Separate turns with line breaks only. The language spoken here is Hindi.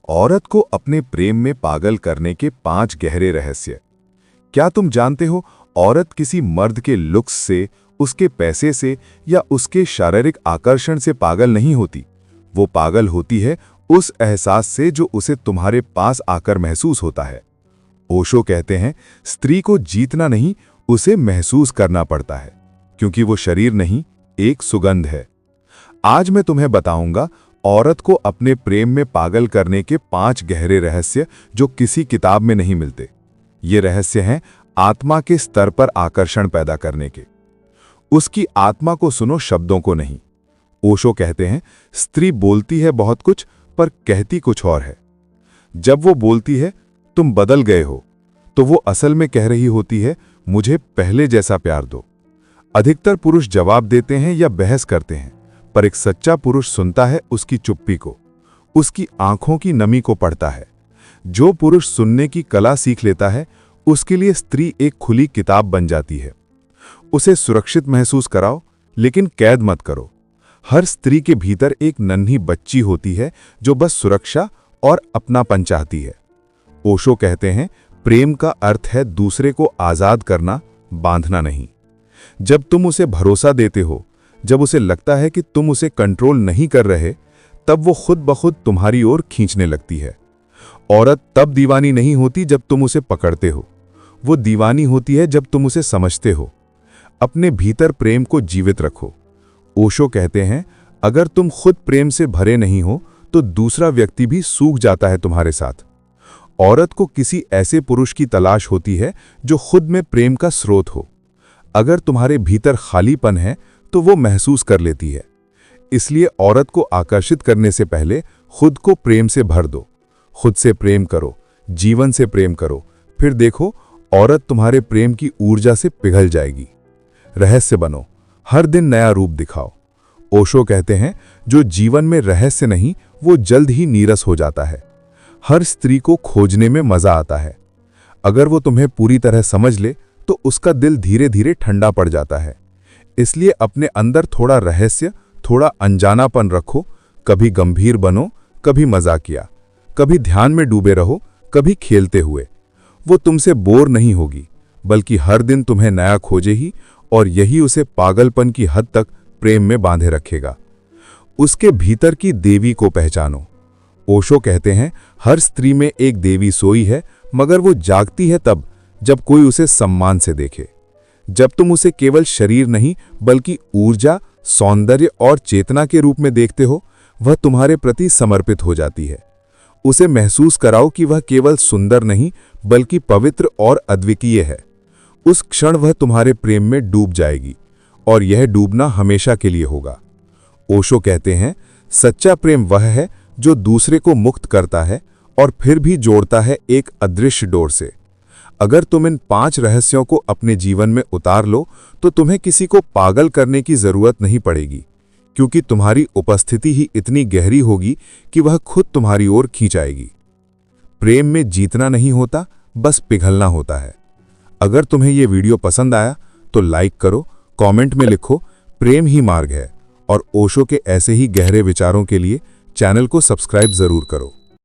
औरत को अपने प्रेम में पागल करने के 5 गहरे रहस्य। क्या तुम जानते हो, औरत किसी मर्द के लुक्स से, उसके पैसे से या उसके शारीरिक आकर्षण से पागल नहीं होती। वो पागल होती है उस एहसास से जो उसे तुम्हारे पास आकर महसूस होता है। ओशो कहते हैं, स्त्री को जीतना नहीं, उसे महसूस करना पड़ता है, क्योंकि वो शरीर नहीं, एक सुगंध है। आज मैं तुम्हें बताऊंगा औरत को अपने प्रेम में पागल करने के 5 गहरे रहस्य जो किसी किताब में नहीं मिलते। ये रहस्य हैं आत्मा के स्तर पर आकर्षण पैदा करने के। उसकी आत्मा को सुनो, शब्दों को नहीं। ओशो कहते हैं, स्त्री बोलती है बहुत कुछ पर कहती कुछ और है। जब वो बोलती है तुम बदल गए हो, तो वो असल में कह रही होती है मुझे पहले जैसा प्यार दो। अधिकतर पुरुष जवाब देते हैं या बहस करते हैं, पर एक सच्चा पुरुष सुनता है उसकी चुप्पी को, उसकी आंखों की नमी को पढ़ता है। जो पुरुष सुनने की कला सीख लेता है, उसके लिए स्त्री एक खुली किताब बन जाती है। उसे सुरक्षित महसूस कराओ, लेकिन कैद मत करो। हर स्त्री के भीतर एक नन्ही बच्ची होती है जो बस सुरक्षा और अपनापन चाहती है। ओशो कहते हैं, प्रेम का अर्थ है दूसरे को आजाद करना, बांधना नहीं। जब तुम उसे भरोसा देते हो, जब उसे लगता है कि तुम उसे कंट्रोल नहीं कर रहे, तब वो खुद ब खुद तुम्हारी ओर खींचने लगती है। औरत तब दीवानी नहीं होती जब तुम उसे पकड़ते हो, वो दीवानी होती है जब तुम उसे समझते हो। अपने भीतर प्रेम को जीवित रखो। ओशो कहते हैं, अगर तुम खुद प्रेम से भरे नहीं हो तो दूसरा व्यक्ति भी सूख जाता है तुम्हारे साथ। औरत को किसी ऐसे पुरुष की तलाश होती है जो खुद में प्रेम का स्रोत हो। अगर तुम्हारे भीतर खालीपन है तो वो महसूस कर लेती है। इसलिए औरत को आकर्षित करने से पहले खुद को प्रेम से भर दो। खुद से प्रेम करो, जीवन से प्रेम करो, फिर देखो औरत तुम्हारे प्रेम की ऊर्जा से पिघल जाएगी। रहस्य बनो, हर दिन नया रूप दिखाओ। ओशो कहते हैं, जो जीवन में रहस्य नहीं, वो जल्द ही नीरस हो जाता है। हर स्त्री को खोजने में मजा आता है। अगर वो तुम्हें पूरी तरह समझ ले तो उसका दिल धीरे धीरे ठंडा पड़ जाता है। इसलिए अपने अंदर थोड़ा रहस्य, थोड़ा अनजानापन रखो। कभी गंभीर बनो, कभी मजाकिया, कभी ध्यान में डूबे रहो, कभी खेलते हुए। वो तुमसे बोर नहीं होगी, बल्कि हर दिन तुम्हें नया खोजे ही, और यही उसे पागलपन की हद तक प्रेम में बांधे रखेगा। उसके भीतर की देवी को पहचानो। ओशो कहते हैं, हर स्त्री में एक देवी सोई है, मगर वो जागती है तब जब कोई उसे सम्मान से देखे। जब तुम उसे केवल शरीर नहीं बल्कि ऊर्जा, सौंदर्य और चेतना के रूप में देखते हो, वह तुम्हारे प्रति समर्पित हो जाती है। उसे महसूस कराओ कि वह केवल सुंदर नहीं बल्कि पवित्र और अद्वितीय है। उस क्षण वह तुम्हारे प्रेम में डूब जाएगी, और यह डूबना हमेशा के लिए होगा। ओशो कहते हैं, सच्चा प्रेम वह है जो दूसरे को मुक्त करता है और फिर भी जोड़ता है एक अदृश्य डोर से। अगर तुम इन 5 रहस्यों को अपने जीवन में उतार लो तो तुम्हें किसी को पागल करने की जरूरत नहीं पड़ेगी, क्योंकि तुम्हारी उपस्थिति ही इतनी गहरी होगी कि वह खुद तुम्हारी ओर खींचाएगी। प्रेम में जीतना नहीं होता, बस पिघलना होता है। अगर तुम्हें यह वीडियो पसंद आया तो लाइक करो, कमेंट में लिखो प्रेम ही मार्ग है, और ओशो के ऐसे ही गहरे विचारों के लिए चैनल को सब्सक्राइब जरूर करो।